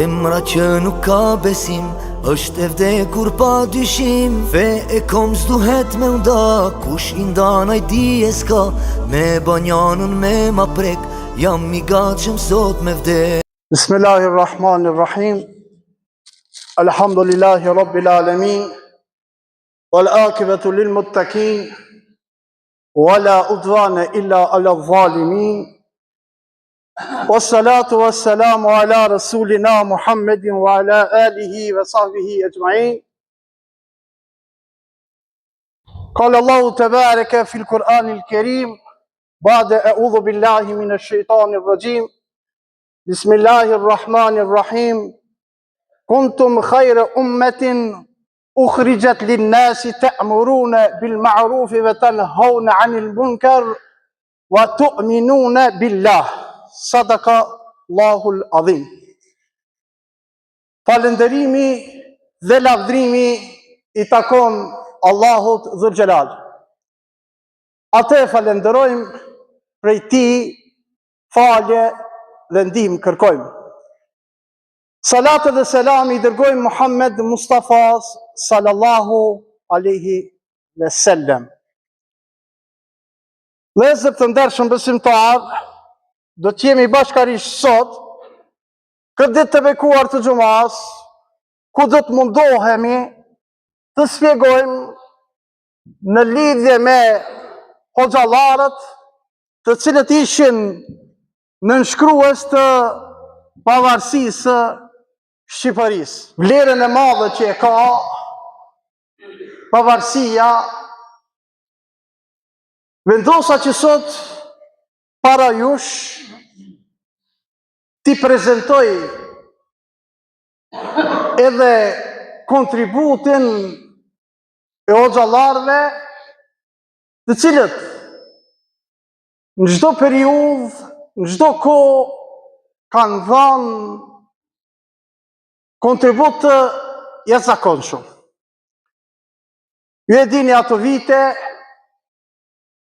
Zemra që nuk ka besim është e vdekur pa dyshim. Fe e kom s'duhet me nda, kush i ndan ai dije s'ka. Me banjanën me ma prek, jam i gatshëm sot me vdek. Bismillahirrahmanirrahim. Alhamdulillahi Rabbil Alamin. Wal akibatu lil muttaqin. Wala udwana illa ala zalimin. Wassalatu wassalamu ala rasulina Muhammedin wa ala alihi wa sahbihi ajma'in. قال الله تبارك في القرآن الكريم بعد أعوذ بالله من الشيطان الرجيم بسم الله الرحمن الرحيم كنتم خير أمة أخرجت للناس تأمرون بالمعروف وتنهون عن المنكر وتؤمنون بالله صدق الله العظيم. Falënderimi dhe lavdrimi i takon Allahut Dhul Gjelal. Atë falenderojmë, prej Tij falje dhe ndihmë kërkojmë. Salatë dhe selam i dërgojmë Muhammed Mustafa sallallahu alaihi wasallam. Vëllezër të ndershëm besimtar, do të jemi bashkërisht sot këtë ditë të bekuar të xumas, ku do të mundohemi të shpjegojmë në lidhje me hoxhallarët, të cilët ishin nënshkrues të pavarësisë së Shqipërisë. Vlerën e madhe që e ka pavarësia, vendosa që sot para jush ti prezentoj edhe kontributin e hoxhallarëve, të cilët në çdo periudhë, në çdo kohë kanë dhënë kontribut të jashtëzakonshëm. Ju e dini ato vite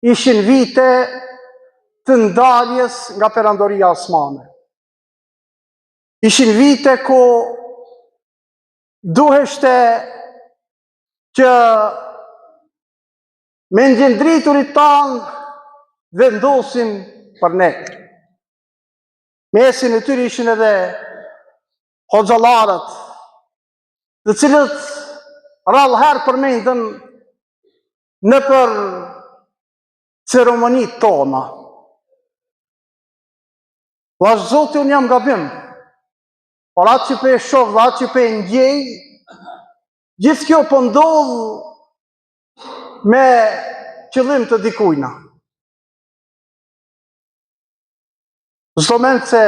ishin vite të ndaljes nga perandoria osmane. Ishin vite ku duheshte që me ndjendriturit tanë vendosin për ne. Mesin e tyre ishin edhe hoxhallarët, të cilët rallëherë përmendën në për ceremonit tona. Vash Zoti, unë jam gabim, por atë që pe e shoh dhe atë që pe e ndjej, gjithë kjo po ndodh me qëllim të dikujna. Çdo mend se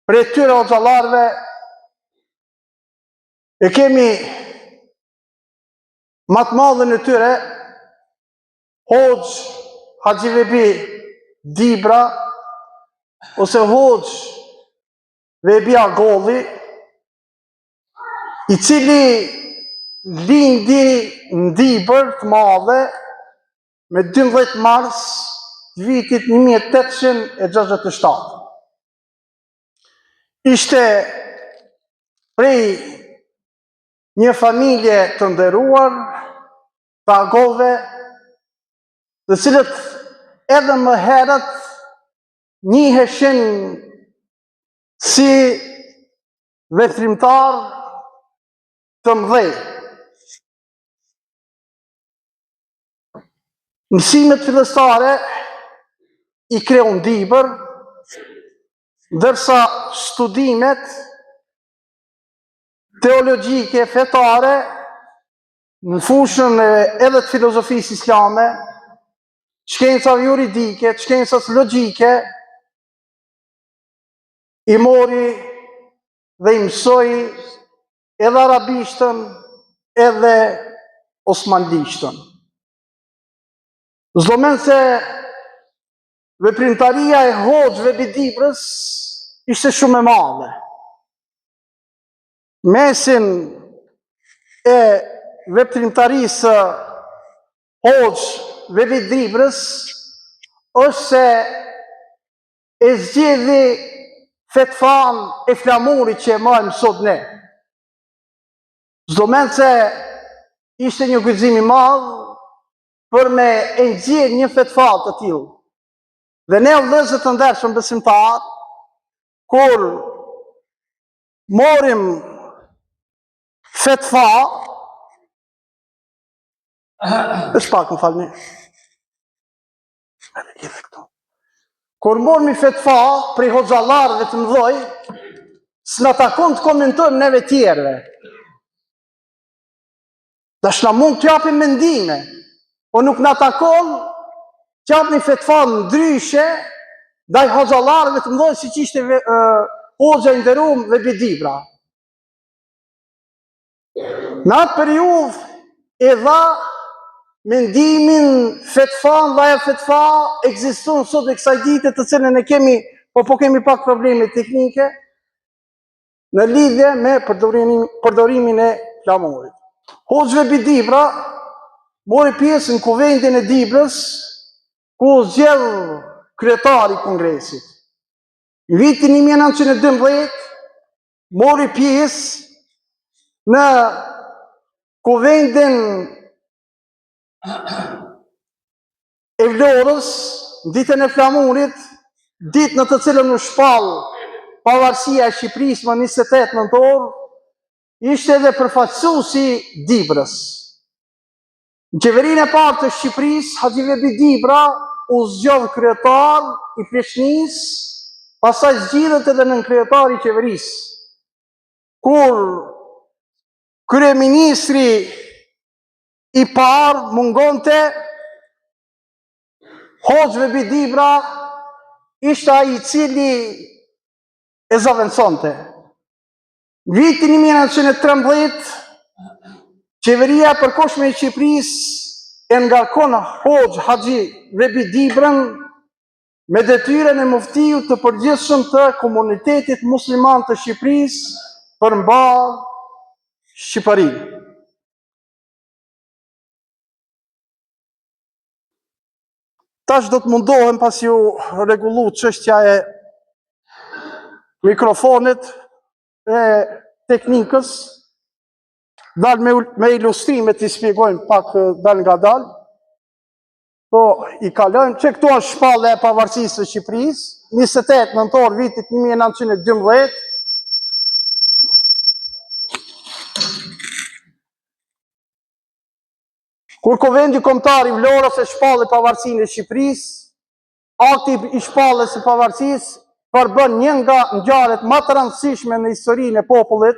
prej tyre hoxhallarëve e kemi më të madhen e tyre, Hoxh Haxhi Vebi Dibra, ose Hoxh Vebi Agolli, i cili lindi në Dibër të madhe me 12 mars të vitit 1867. Ishte prej një familje të nderuar të Agollëve, të cilët edhe më herët njiheshin si veprimtar të mëdhej. Mësimet fillestare i kreu në Dibër, ndërsa studimet teologjike fetare në fushën edhe të filozofisë islame, shkencave juridike, shkencës logjike, i mori dhe i mësoi edhe arabishtën edhe osmanlishtën. Çdo mend se veprimtaria e Hoxhëve të Dibrës ishte shumë e madhe. Mesin e veprimtarisë Hoxhëve të Dibrës është se e zgjedhi fetfan e flamurit që e majmë sot ne. Çdo mend se ishte një guxim i madh për me e nxjerr një fetfa të tillë. Dhe ne vëllezër të ndershëm besimtar, kur morim fetfa, është pak, më falni. Kur mormi fetfa prej hoxhallarëve të mëdhoj, s'na takon të komentojmë neve tjerëve. Tash na mund t'japim mendime, po nuk na takon t'japni fetfa ndryshe ndaj hoxhallarëve të mëdhoj siç ishte hoxha i nderuar Vebi Dibra. Në atë periudhë e dha mendimin fetfa, dhe ajo fetfa ekziston sot e kësaj dite, të cilën e kemi, po kemi pak probleme teknike në lidhje me përdorimin e flamurit. Hoxha Vebi Dibra mori pjesë në kuvendin e Dibrës, ku zgjedh kryetari i kongresit. Në vitin 1912 mori pjesë në kuvendin e Vlorës, ditën e flamurit, ditë në të cilën u shpall pavarësia e Shqipërisë më 28 nëntor, ishte edhe përfaqësuesi Dibrës. Në qeverinë e parë të Shqipërisë, Haxhi Vebi Dibra u zgjodh kryetar i Pleqënisë, pastaj zgjidhet edhe nën kryetar i qeverisë. Kur kryeministri i parë mungonte, Hoxha Vebi Dibra ishte ai i cili e zaventësonte. Në vitin 1913, qeveria e përkohshme e Shqipërisë e ngarkon Hoxh Haxhi Vebi Dibrën me detyrën e muftiut të përgjithshëm të komunitetit musliman të Shqipërisë përmbar Shqipërinë. Tash do të mundohem, pasi u rregullu çështja e mikrofonit e teknikës, dal me ilustrime të shpjegojmë pak dal nga dal. Po i kalojmë që këtu është shpallja e pavarësisë së Shqipërisë, 28 nëntor vitit 1912. Kur Kuvendi Kombëtar i Vlorës e shpalli pavarësinë e Shqipërisë, akti i shpalljes së pavarësisë përbën një nga ngjarjet më të rëndësishme në historinë e popullit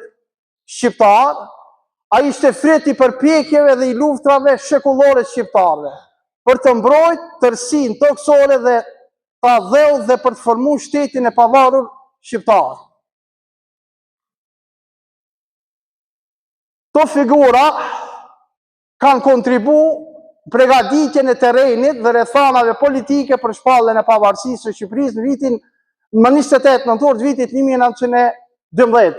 shqiptar. Ai ishte fryt i përpjekjeve dhe i luftrave shekullore shqiptarëve për të mbrojtur tërësinë toksore dhe ta dhëu dhe për të formuar shtetin e pavarur shqiptar. Këto figura kanë kontribu në përgatitjen e terrenit dhe rrethanave politike për shpalljen e pavarësisë së Shqipërisë në vitin 28 nëntor të vitit 1912.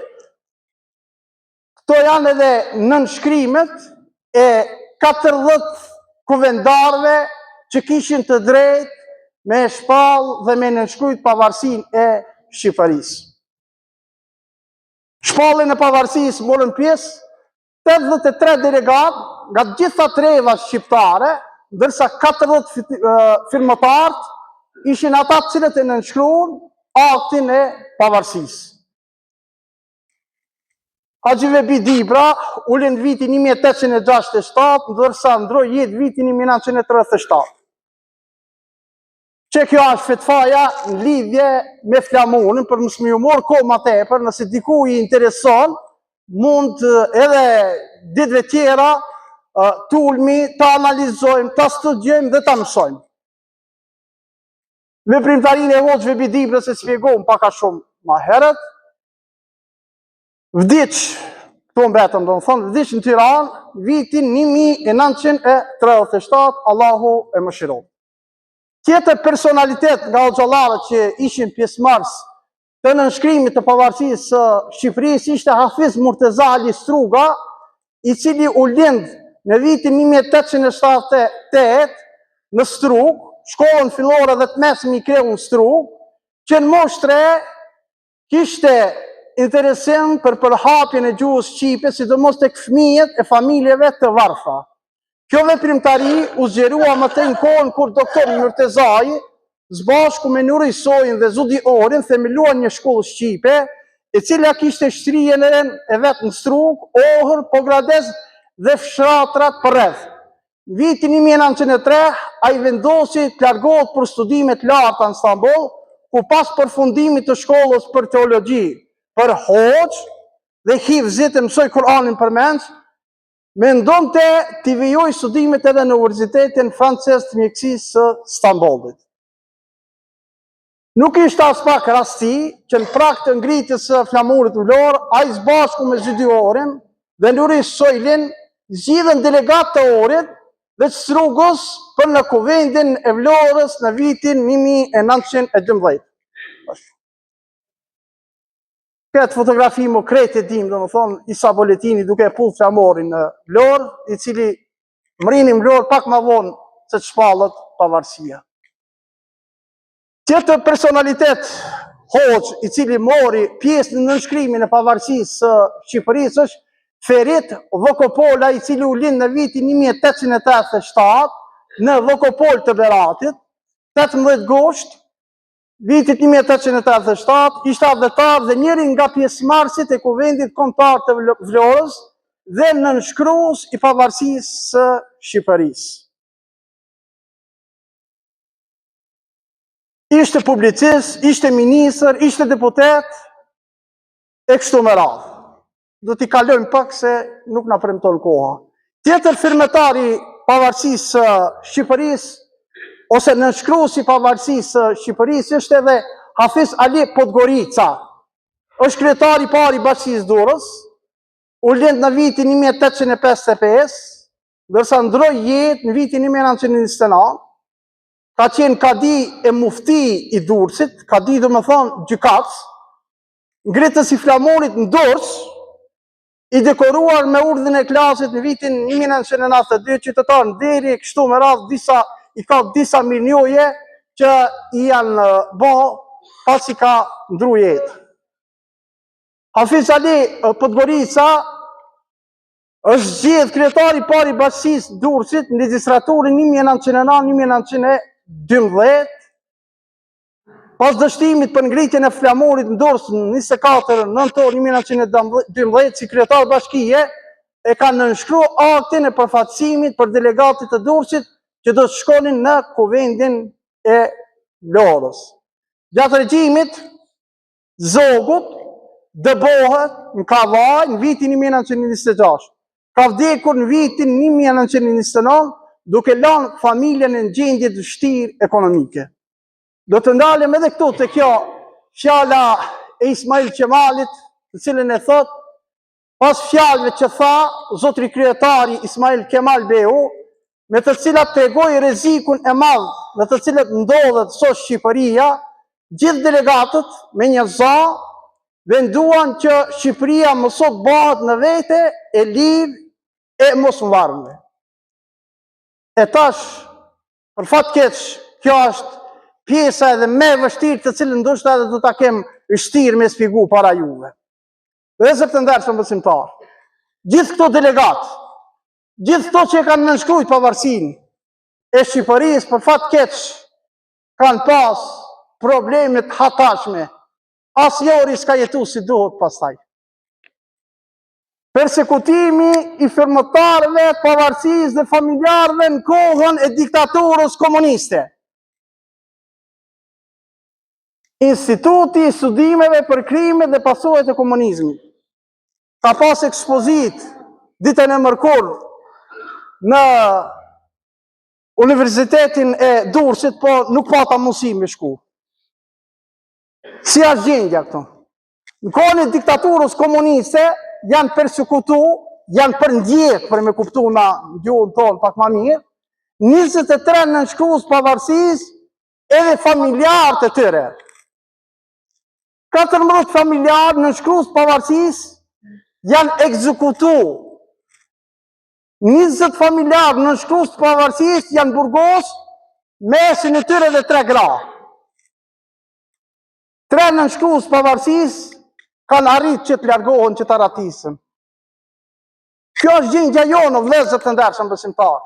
Këto janë edhe nënshkrimet e 40 kuvendarëve që kishin të drejtë me shpallë dhe me nënshkrujt pavarësinë e Shqipërisë. Shpalljen e pavarësisë morën pjesë 83 delegat nga gjitha treva shqiptare, ndërsa 40 firmatarët ishin ata të cilët e nënshkruan aktin e pavarësisë. Haxhi Vebi Dibra u lind vitin 1867, ndërsa ndroi jetë vitin 1937. Që kjo është fetfaja në lidhje me flamurin, për mos më humor kohë më tepër, nëse diku i intereson, mund edhe ditëve tjera t'ulmi, ta analizojmë, ta studiojmë dhe ta mësojmë. Veprimtarinë e Hoxh Vebi Dibrës e shpjegojmë pak a shumë më herët. Vdiq, këtu mbetëm do të thonë, vdiq në Tiranë, vitin 1937, Allahu e mëshiroft. Tjetër personalitet nga hoxhallarët që ishin pjesëmarrës të nënshkrimit të pavarësisë së Shqipërisë ishte Hafiz Murteza Ali Struga, i cili u lind në vitin 1878 në Strug, shkollën fillore dhe të mesme i kreu në Strug, që në moshë 3 kishte interesim për përhapjen e gjuhës shqipe, sidomos tek fëmijët e familjeve të varfra. Kjo veprimtari u zgjerua më tej në kohën kur doktor Murtezai, zbashku me Nuri Sojin dhe Zudi Orin, themeluan një shkollë shqipe, e cila kishte shtrijen e vetë në Strug, Ohër, Pogradez dhe fshatrat përreth. Në vitin 1903, ai vendosi të largohet për studimet larta në Stamboll, ku pas përfundimit të shkollës për teologji, për hoxh dhe hifzit e mësoj Kur'anin përmend, mendonte t'i vijoj studimet edhe në Universitetin Francez të Mjekësisë së Stambollit. Nuk ishte as pak rasti që në prag të ngritjes së flamurit Vlorë, ai së bashku me Zudi Orin dhe Nuri Sojlin zgjidhen delegat të Orit dhe të Strugës për në Kuvendin e Vlorës në vitin 1912. Këtë fotografi më krejt e dim, do më thonë, Isa Boletini duke pull flamorin në Vlorë, i cili mrini Vlorë pak ma vonë se të shpallët pavarësia. Tjetër personalitet hoxh i cili mori pjesë në nënshkrimin e pavarësisë së Shqipërisë është Ferit Vokopola, i cili u lind në vitin 1887 në Vokopol të Beratit, 18 gusht, vitit 1887, ishte adhetar dhe njëri nga pjesëmarrësit e Kuvendit Kombëtar të Vlorës dhe nënshkrues i pavarësisë së Shqipërisë. Ishte publicist, ishte ministër, ishte deputet, e kështu me radhë. Do t'i kalojmë pak se nuk na premton koha. Tjetër firmetari pavarësisë së Shqipërisë, ose nënshkruesi i pavarësisë së Shqipërisë, është edhe Hafiz Ali Podgorica. Është kryetari i parë i Bashkisë Durrës, u lind në vitin 1855, ndërsa ndroi jetë në vitin 1929. Ka qenë kadi e mufti i Durrësit, kadi do më thonë gjykatës, ngritës i flamurit në Durrës, i dekoruar me urdhën e klasit në vitin 1992, qytetar në deri, kështu me radhë i ka disa mirënjohje që i janë bë pasi ka ndru jetë. Hafiz Ali Podgorica është zgjedhur kryetari i parë i Bashkisë Durrësit në legjislaturin 1909-1912, pas dështimit për ngritjen e flamurit në Durrës në 24 nëntor 1912, si kryetar bashkie, e ka nënshkruar aktin e përfaqësimit për delegatit të Durrësit që do të shkonin në Kuvendin e Vlorës. Gjatë regjimit, zogut dëbohet në Kavaj në vitin 1926. Ka vdekur në vitin 1929, duke lanë familjen në gjendje të vështirë ekonomike. Do të ndalem edhe këtu të kjo fjala e Ismail Qemalit, të cilën e thot, pas fjalëve që tha zotri kryetari Ismail Kemal Behu, me të cilat tregoi rrezikun e madh në të cilat ndodhet sot Shqipëria, gjithë delegatët me një za venduan që Shqipëria mësot bëhet në vete e lirë e mos mvarme. E tash, për fat keq, kjo është pjesa edhe me vështirë të cilën ndoshta edhe do ta kem vështirë me shpjegu para juve. Dhe zot të ndershëm besimtar, gjithë këto delegatë, gjithë këto që e kanë nënshkruar pavarësinë e Shqipërisë, për fat keq, kanë pas probleme të hatashme. Asnjëri s'ka jetuar si duhet pastaj. Persekutimi i firmëtarëve, pavarësisë dhe familjarëve në kohën e diktaturës komuniste. Instituti i studimeve për krimet dhe pasojat e komunizmit ka pas ekspozit ditën e mërkurë në Universitetin e Durrësit, po nuk pata mundësi me shku. Si është gjendja këto? Në kohën e diktaturës komuniste janë persekutu, janë përndjek, për me kuptu na gjuhën tonë pak ma mirë, 23 nënshkrues pavarësisë edhe familjarë të tyre. 14 familjarë nënshkrues pavarësisë janë ekzekutu. 20 familjarë nënshkrues pavarësisë janë burgos, mesin e tyre dhe 3 gra. 3 nënshkrues pavarësisë kanë arritë që të largohen, që të ratisën. Kjo është gjendja jonë, vëllezër të ndershëm besimtar.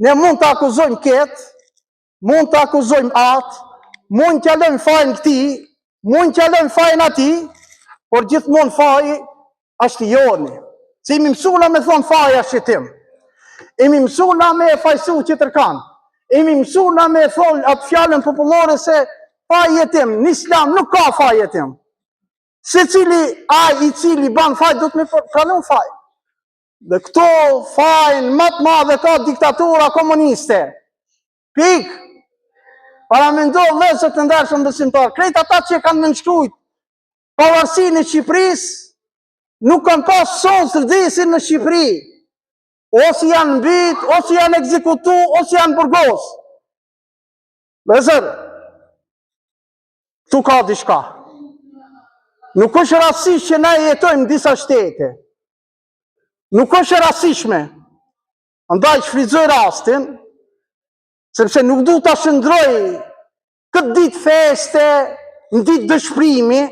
Ne mund të akuzojmë këtë, mund të akuzojmë atë, mund të lëmë fajin këtij, mund të lëmë fajin atij, por gjithmonë faji është joni. Se imi mësuna me thonë faji është tim. Imi mësuna me e fajsu që tërkan. Imi mësuna me e thonë atë fjallën popullore se faji e tim. Në Islam nuk ka faji e tim. Se cili ai i cili ban faj do të me pranun faj. Dhe këto fajnë më të madhe ka diktatura komuniste. Pik. Para me ndohë vëllezër të ndershëm besimtar, krejt ata që kanë nënshkrujt pavarësinë e Shqipërisë, nuk kanë pas son sërdesin në Shqipëri. Ose janë mbyt, ose janë ekzekutu, ose janë burgos. Vëllezër, tu ka diçka. Nuk është rastësisht që ne jetojmë në disa shtete. Nuk është rastësishme. Andaj shfrytëzoj rastin, sepse nuk du të shëndroj këtë ditë feste, në ditë dëshprimi,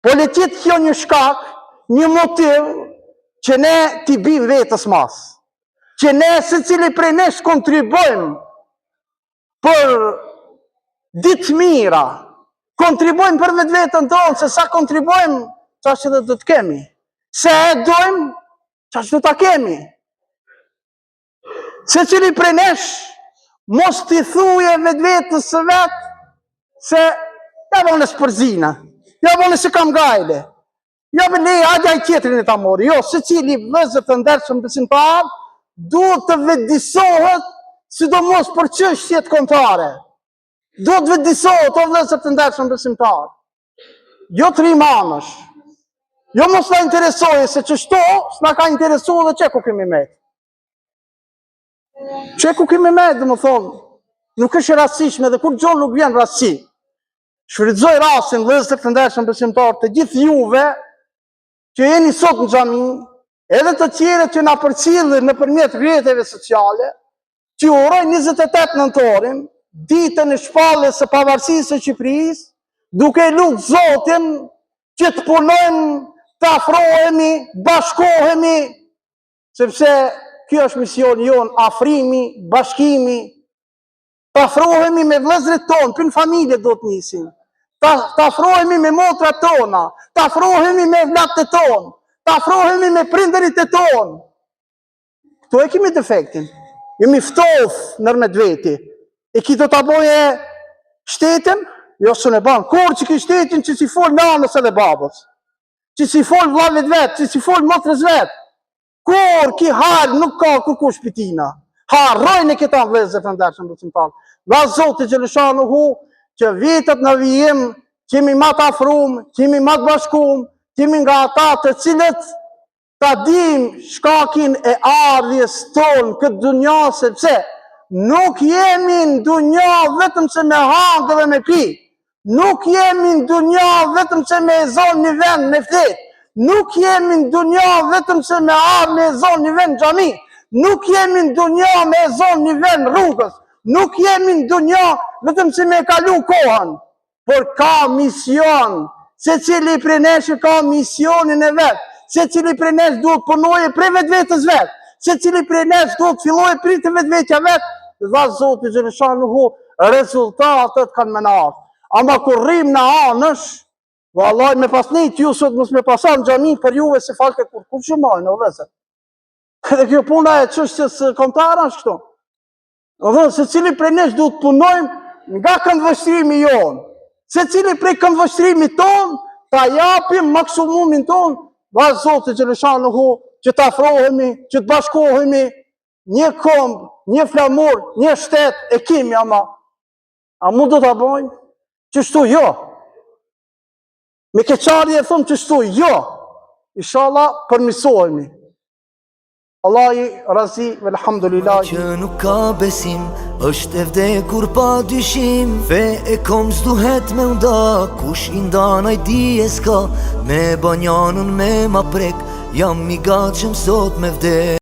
po le tjetë kjo një shkak, një motiv, që ne t'i bim vetës mas. Që ne se cili prej nesh kontribojmë për ditë mira, kontribojmë për vetë vetën tonë, se sa kontribojmë, qa që dhe të kemi. Se e dojmë, qa që dhe të kemi. Se cili prej nesh, mos t'i thuje vetë vetës së vetë, se ja vone së përzina, ja vone se kam gajle, ja vone adja i tjetërin e ta mori. Jo, se cili vëllezër të ndershëm besimtar, duhet të vetëdisohet, sidomos për çështjet kombëtare. Duhet të vetëdisohet, o vëllezër të ndershëm besimtar. Jo të rimanësh. Jo mos na interesoje, se çështo s'na ka interesuar dhe çeku kemi me. Çeku kemi me, dhe më thonë, nuk është rastësishme dhe kur gjonë nuk vjen rastësi. Shfrytëzoj rastin, vëllezër të ndershëm besimtar, të gjithë juve që jeni sot në xhami, edhe të tjerët që na përcjellin nëpërmjet rrjeteve sociale, që uroj 28 nëntorin, ditën e shpalljes së pavarësisë së Shqipërisë, duke lutur Zotin që të punojmë, të afrohemi, bashkohemi, sepse kjo është misioni jonë, afrimi, bashkimi, të afrohemi me vëllezërit tonë, për në familje do të nisim, të afrohemi me motrat tona, të afrohemi me vlatët tonë, të afrohemi me prindërit e tonë. Këto e kemi defektin, jemi ftof nërmet veti, e ki do të aboje shtetin, jo së në banë, kur që ki shtetin që si fol nanës edhe babës, që si fol vlavit vetë, që si fol motrës vetë, kur ki harë nuk ka kërkush pitina, harrojnë e këta vëllezër të ndershëm besimtar. Nga Zoti Xheleshanu që vitët në vijim, kemi ma të afrum, kemi ma të bashkum, kemi nga ata të cilët ta dim shkakin e ardhjes tonë këtë dunja, sepse nuk jemi në dunja vetëm se me hangë dhe me pi, nuk jemi në dunja vetëm se me e zonë një vend me fletë, nuk jemi në dunja vetëm se me arë me e zonë një vend xhami, nuk jemi në dunja me e zonë një vend rrugës, nuk jemi në dunja vetëm se me kalu kohën, por ka mision, se cili prej nesh ka misionin e vetë, se cili prej nesh duhet punoje prej vetë vetës vetë, se cili prej nesh duhet filloje prej të vetë vetja vetë, dhe Zoti Xheleshanu rezultatet kanë me nartë. Ama kur rrim në anësh, vallaj me pasnit ju sot mos me pasan xhami për juve se falke kur kush shumojnë, o vëllezër. Dhe kjo puna e çështjes kombëtare është këtu. Dhe se cili prej nesh duhet punojmë nga këndvështrimi jonë. Se cili prej këndvështrimit tonë, ta japim maksimumin tonë, dhe Zoti Xheleshanu që të afrohemi, që të bashkohemi, një kombë, një flamur, një shtet, e kemi ama. A mund do të bojnë? Qështu jo. Me keqarje e thëmë qështu jo. Inshallah përmisohemi. Allahi razi, velhamdulillah. Që nuk ka besim, është e vdekur pa dyshim, fe e kom s'duhet me nda, kush i ndanaj di e s'ka, me banjanën me ma prek, jam i gatshëm sot me vdek.